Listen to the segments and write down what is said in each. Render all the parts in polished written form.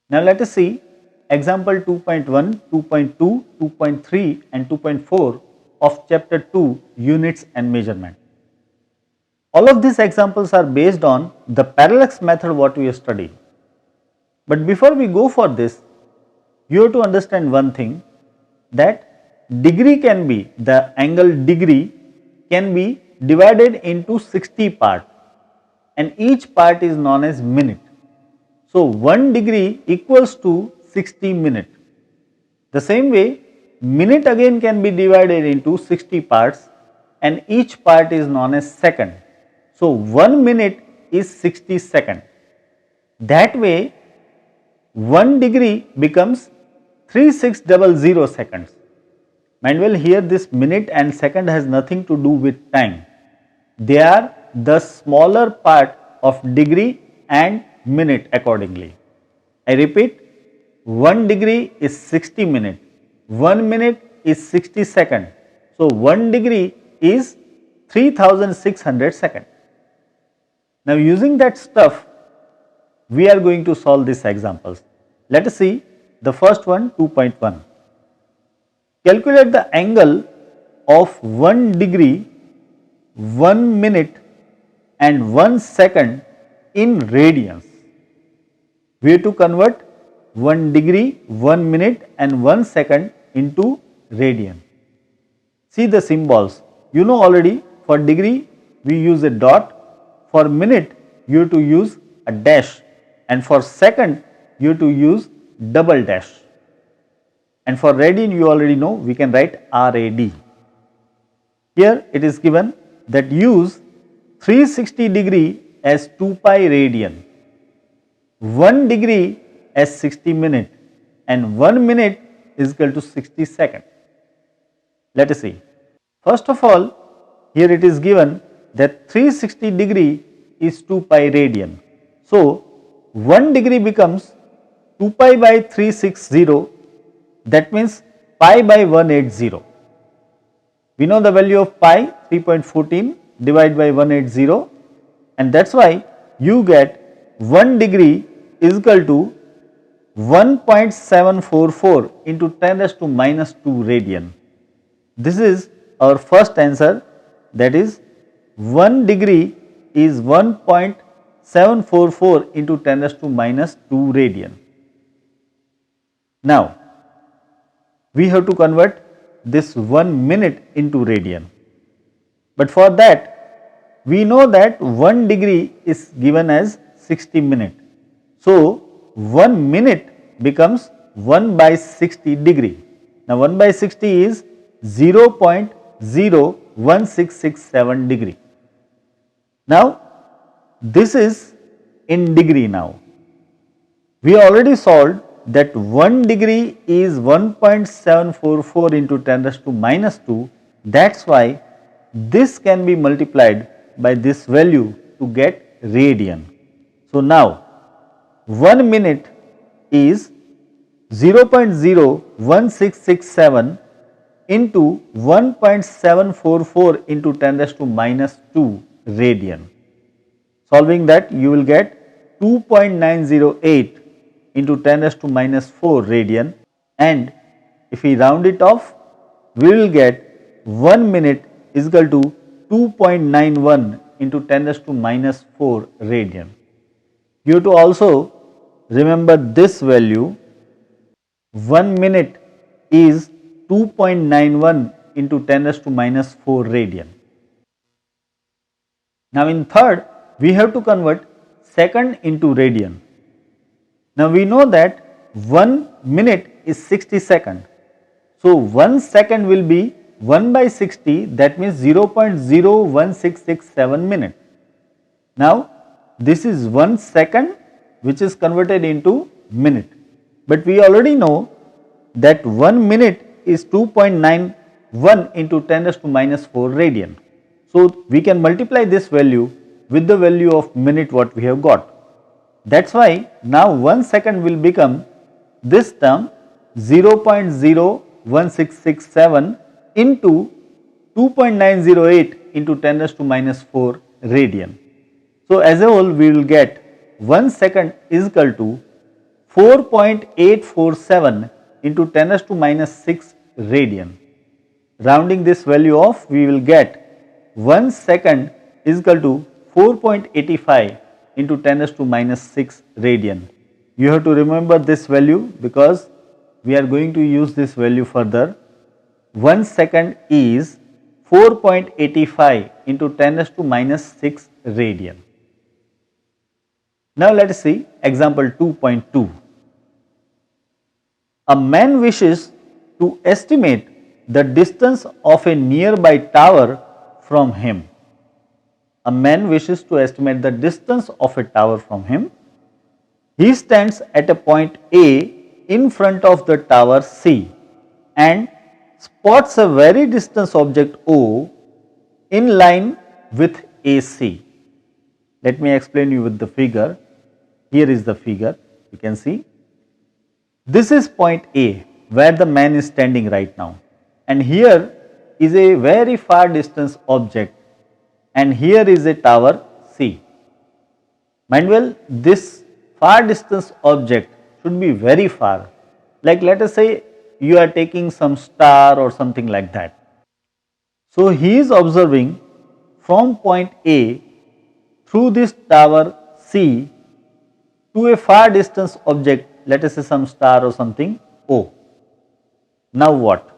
Now let us see example 2.1, 2.2, 2.3 and 2.4 of chapter 2 units and measurement. All of these examples are based on the parallax method what we studied. But before we go for this, you have to understand one thing, that degree can be, the angle degree can be divided into 60 parts and each part is known as minute. So 1 degree equals to 60 minute. The same way, minute again can be divided into 60 parts and each part is known as second. So 1 minute is 60 seconds. That way 1 degree becomes 3600 seconds. Mind well, here this minute and second has nothing to do with time. They are the smaller part of degree and minute accordingly. I repeat, 1 degree is 60 minutes, 1 minute is 60 seconds. So 1 degree is 3600 seconds. Now using that stuff, we are going to solve these examples. Let us see the first one, 2.1. Calculate the angle of 1 degree, 1 minute and 1 second in radians. We have to convert 1 degree, 1 minute and 1 second into radian. See the symbols. You know already, for degree we use a dot, for minute you have to use a dash, and for second you have to use double dash, and for radian you already know we can write RAD. Here it is given that use 360 degree as 2 pi radian, 1 degree as 60 minute and 1 minute is equal to 60 second. Let us see. First of all, here it is given that 360 degree is 2 pi radian. So 1 degree becomes 2 pi by 360, that means pi by 180. We know the value of pi, 3.14 divided by 180, and that is why you get 1 degree is equal to 1.744 into 10 raised to minus 2 radian. This is our first answer, that is 1 degree is 1.744 into 10 raised to minus 2 radian. Now we have to convert this 1 minute into radian, but for that we know that 1 degree is given as 60 minutes. So 1 minute becomes 1 by 60 degree. Now 1 by 60 is 0.01667 degree. Now this is in degree now. We already solved that 1 degree is 1.744 into 10 raised to minus 2. That is why this can be multiplied by this value to get radian. So now 1 minute is 0.01667 into 1.744 into 10 raised to minus 2 radian. Solving that, you will get 2.908 into 10 raised to minus 4 radian, and if we round it off, we will get 1 minute is equal to 2.91 into 10 raised to minus 4 radian. You have to also remember this value, 1 minute is 2.91 into 10 raised to minus 4 radian. Now in third, we have to convert second into radian. Now we know that 1 minute is 60 seconds. So 1 second will be 1 by 60, that means 0.01667 minute. Now this is 1 second which is converted into minute, but we already know that 1 minute is 2.91 into 10 raised to minus 4 radian. So we can multiply this value with the value of minute what we have got. That is why now 1 second will become this term 0.01667 into 2.908 into 10 raised to minus 4 radian. So as a whole we will get 1 second is equal to 4.847 into 10 raised to minus 6 radian. Rounding this value off, we will get 1 second is equal to 4.85 into 10 raised to minus 6 radian. You have to remember this value because we are going to use this value further. 1 second is 4.85 into 10 raised to minus 6 radian. Now let us see example 2.2. A man wishes to estimate the distance of a nearby tower from him. A man wishes to estimate the distance of a tower from him. He stands at a point A in front of the tower C and spots a very distant object O in line with AC. Let me explain you with the figure. Here is the figure, you can see. This is point A where the man is standing right now, and here is a very far distance object, and here is a tower C. Mind well, this far distance object should be very far, like let us say you are taking some star or something like that. So he is observing from point A through this tower C to a far distance object, let us say some star or something O. Now what?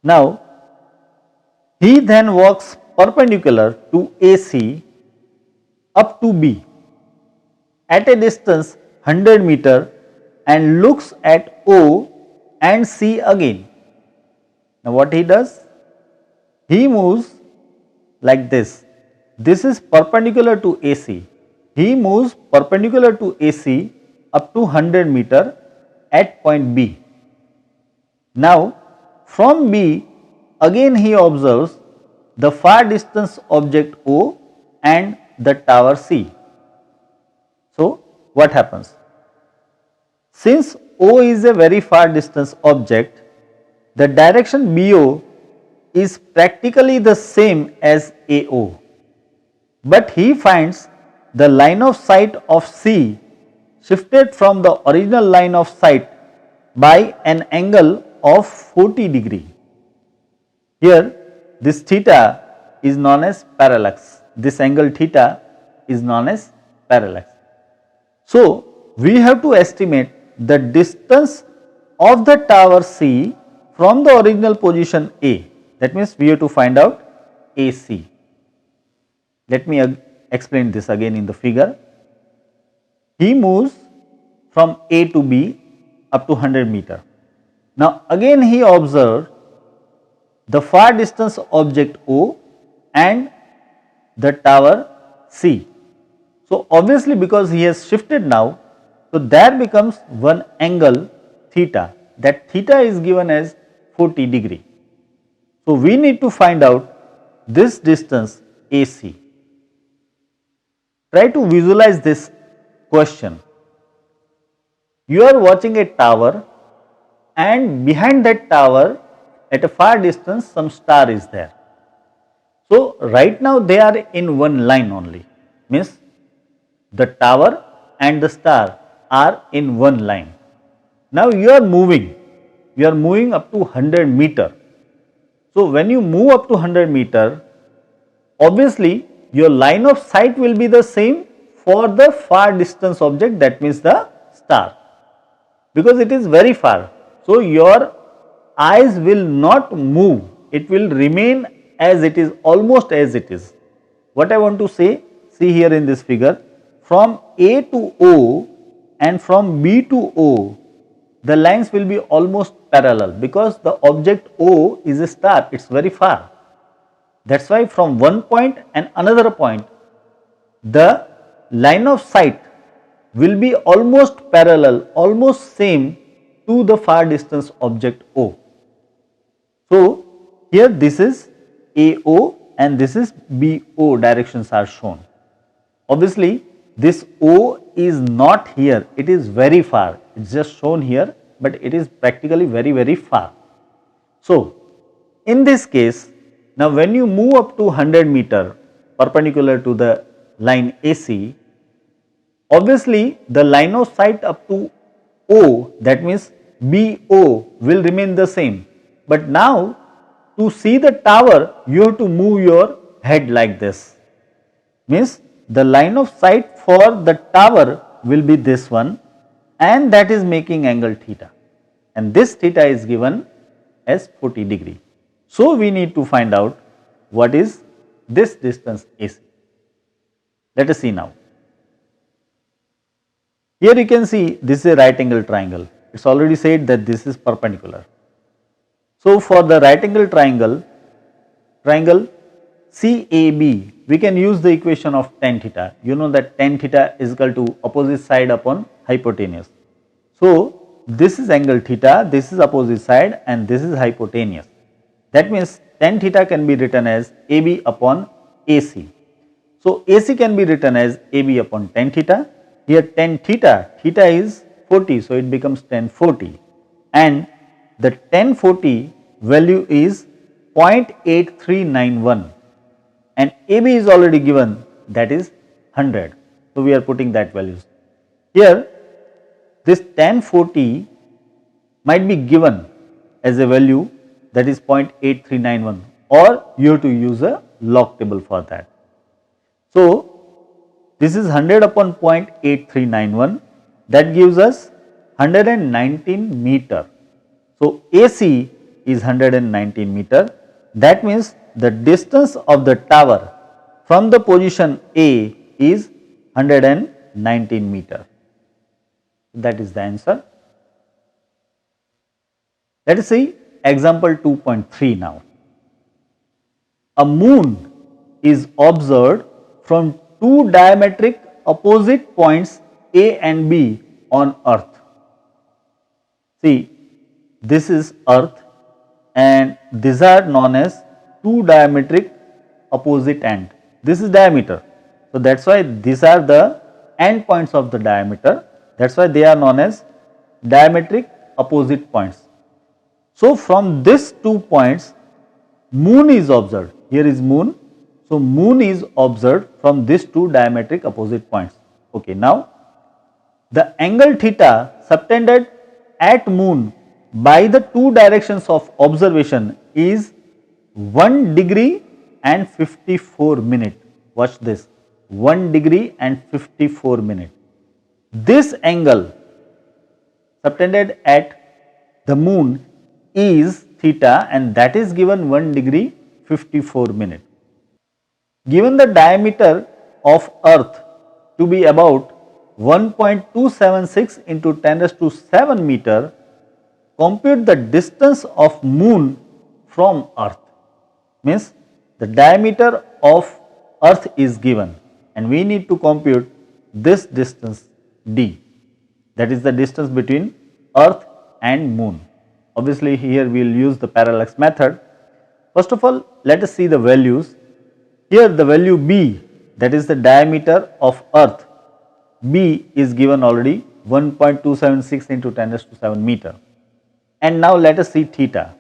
Now he then walks perpendicular to AC up to B at a distance 100 meter and looks at O and C again. Now what he does? He moves like this. This is perpendicular to AC. He moves perpendicular to AC up to 100 meter at point B. Now from B again he observes the far distance object O and the tower C. So what happens? Since O is a very far distance object, the direction BO is practically the same as AO, but he finds the line of sight of C shifted from the original line of sight by an angle of 40 degree. Here this theta is known as parallax. This angle theta is known as parallax. So we have to estimate the distance of the tower C from the original position A. That means we have to find out AC. Let me explain this again in the figure. He moves from A to B up to 100 meter. Now again he observed the far distance object O and the tower C. So obviously because he has shifted now, so there becomes one angle theta. That theta is given as 40 degree. So we need to find out this distance AC. Try to visualize this question. You are watching a tower and behind that tower at a far distance some star is there. So right now they are in one line only, means the tower and the star are in one line. Now you are moving up to 100 meter. So when you move up to 100 meter, obviously your line of sight will be the same for the far distance object, that means the star, because it is very far. So your eyes will not move, it will remain as it is, almost as it is. What I want to say, see here in this figure, from A to O and from B to O, the lines will be almost parallel because the object O is a star, it is very far. That is why from one point and another point, the line of sight will be almost parallel, almost same to the far distance object O. So here this is AO and this is BO, directions are shown. Obviously this O is not here, it is very far, it is just shown here, but it is practically very far. So in this case, now when you move up to 100 meter perpendicular to the line AC, Obviously, the line of sight up to O, that means BO, will remain the same. But now, to see the tower, you have to move your head like this. Means the line of sight for the tower will be this one, and that is making angle theta, and this theta is given as 40 degree. So, we need to find out what is this distance AC. Let us see now. Here you can see this is a right angle triangle. It is already said that this is perpendicular. So, for the right angle triangle CAB, we can use the equation of tan theta. You know that tan theta is equal to opposite side upon hypotenuse. So, this is angle theta, this is opposite side, and this is hypotenuse. That means tan theta can be written as AB upon AC. So, AC can be written as AB upon tan theta. Here tan theta, theta is 40, so it becomes tan 40, and the tan 40 value is 0.8391, and AB is already given, that is 100. So, we are putting that values. Here this tan 40 might be given as a value, that is 0.8391, or you have to use a log table for that. So, this is 100 upon 0.8391, that gives us 119 meter. So, AC is 119 meter, that means the distance of the tower from the position A is 119 meter. That is the answer. Let us see example 2.3 now. A moon is observed from two diametric opposite points A and B on earth. See, this is earth and these are known as two diametric opposite end. This is diameter. So, that is why these are the end points of the diameter, that is why they are known as diametric opposite points. So, from these 2 points moon is observed, here is moon. So, moon is observed from these two diametric opposite points. Okay, now the angle theta subtended at moon by the two directions of observation is 1 degree and 54 minute. Watch this, 1 degree and 54 minute. This angle subtended at the moon is theta, and that is given 1 degree 54 minute. Given the diameter of earth to be about 1.276 into 10 raised to 7 meter, compute the distance of moon from earth. Means the diameter of earth is given and we need to compute this distance d, that is the distance between earth and moon. Obviously, here we will use the parallax method. First of all, let us see the values. Here the value b, that is the diameter of earth, b is given already 1.276 into 10 raised to 7 meter. And now let us see theta.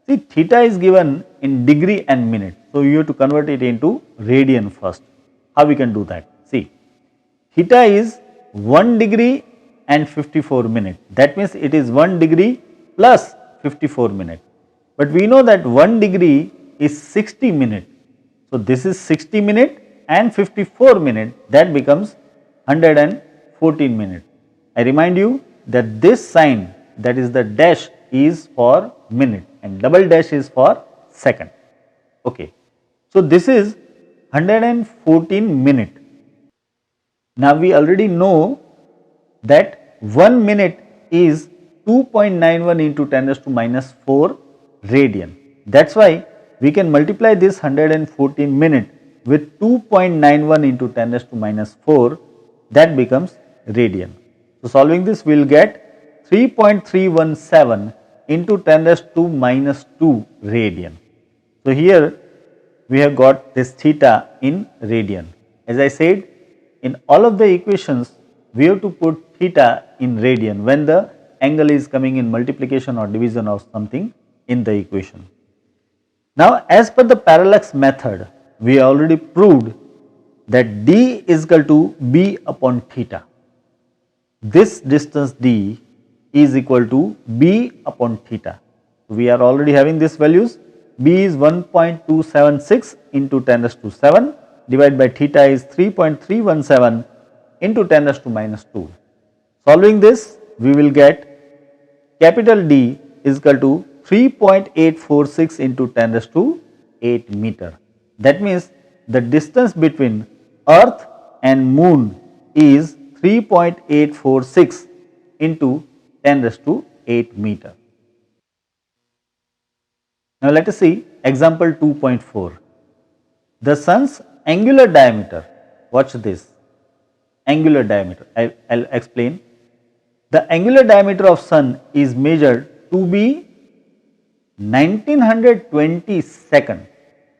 See, theta is given in degree and minute. So, you have to convert it into radian first. How we can do that? See, theta is 1 degree and 54 minute. That means it is 1 degree plus 54 minute. But we know that 1 degree is 60 minute. So, this is 60 minute and 54 minute, that becomes 114 minute. I remind you that this sign, that is the dash, is for minute and double dash is for second. Okay. So, this is 114 minute. Now, we already know that 1 minute is 2.91 into 10 raised to minus 4 radian. That is why we can multiply this 114 minute with 2.91 into 10 raised to minus 4, that becomes radian. So, solving this we will get 3.317 into 10 raised to minus 2 radian. So, here we have got this theta in radian. As I said, in all of the equations we have to put theta in radian when the angle is coming in multiplication or division of something in the equation. Now, as per the parallax method, we already proved that d is equal to b upon theta. This distance d is equal to b upon theta. We are already having these values. B is 1.276 into 10 raised to 7 divided by theta is 3.317 into 10 raised to minus 2. Solving this, we will get capital D is equal to 3.846 into 10 raised to 8 meter. That means the distance between earth and moon is 3.846 into 10 raised to 8 meter. Now let us see example 2.4. The sun's angular diameter, watch this, angular diameter, I'll explain. The angular diameter of sun is measured to be 1920 second,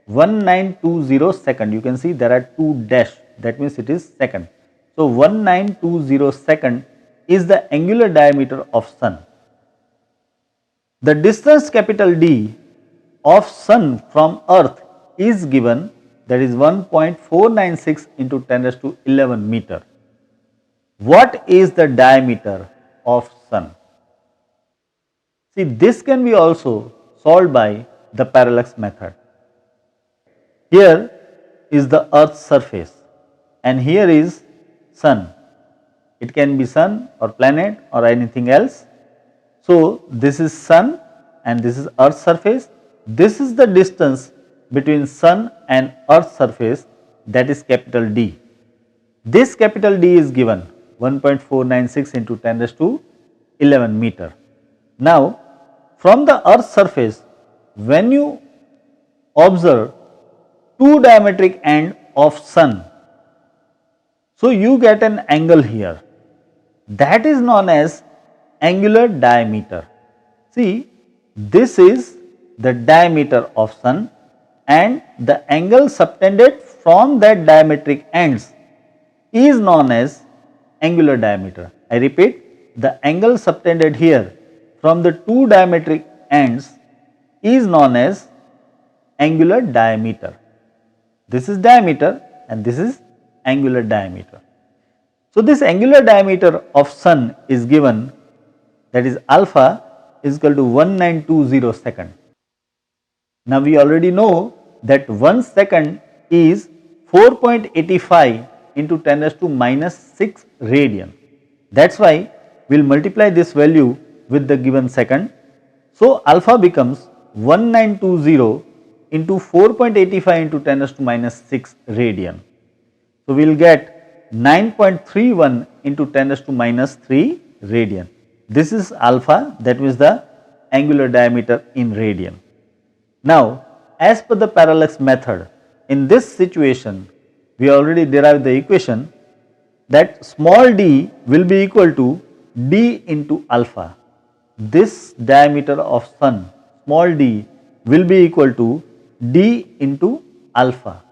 1920 second. You can see there are two dash, that means it is second. So 1920 second is the angular diameter of sun. The distance capital D of sun from earth is given, that is 1.496 into 10 raised to 11 meter. What is the diameter of sun? See, this can be also solved by the parallax method. Here is the earth's surface and here is sun. It can be sun or planet or anything else. So this is sun and this is earth's surface. This is the distance between sun and earth's surface, that is capital D. This capital D is given 1.496 into 10 raised to 11 meter. Now from the earth's surface, when you observe two diametric end of sun, so you get an angle here, that is known as angular diameter. See, this is the diameter of sun and the angle subtended from that diametric ends is known as angular diameter. I repeat, the angle subtended here from the two diametric ends is known as angular diameter. This is diameter and this is angular diameter. So this angular diameter of sun is given, that is alpha is equal to 1920 second. Now we already know that 1 second is 4.85 into 10 raised to minus 6 radian. That is why we will multiply this value with the given second. So alpha becomes 1920 into 4.85 into 10 raised to minus 6 radian. So we will get 9.31 into 10 raised to minus 3 radian. This is alpha, that means the angular diameter in radian. Now as per the parallax method, in this situation we already derived the equation that small d will be equal to d into alpha. This diameter of sun, small d, will be equal to d into alpha.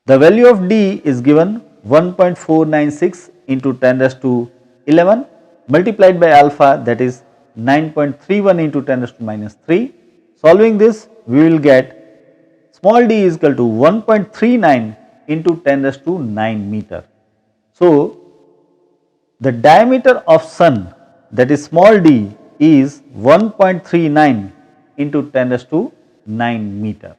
The value of d is given 1.496 into 10 raised to 11 multiplied by alpha, that is 9.31 into 10 raised to minus 3. Solving this, we will get small d is equal to 1.39 into 10 raised to 9 meter. So the diameter of sun, that is small d, is 1.39 into 10 raised to 9 meter.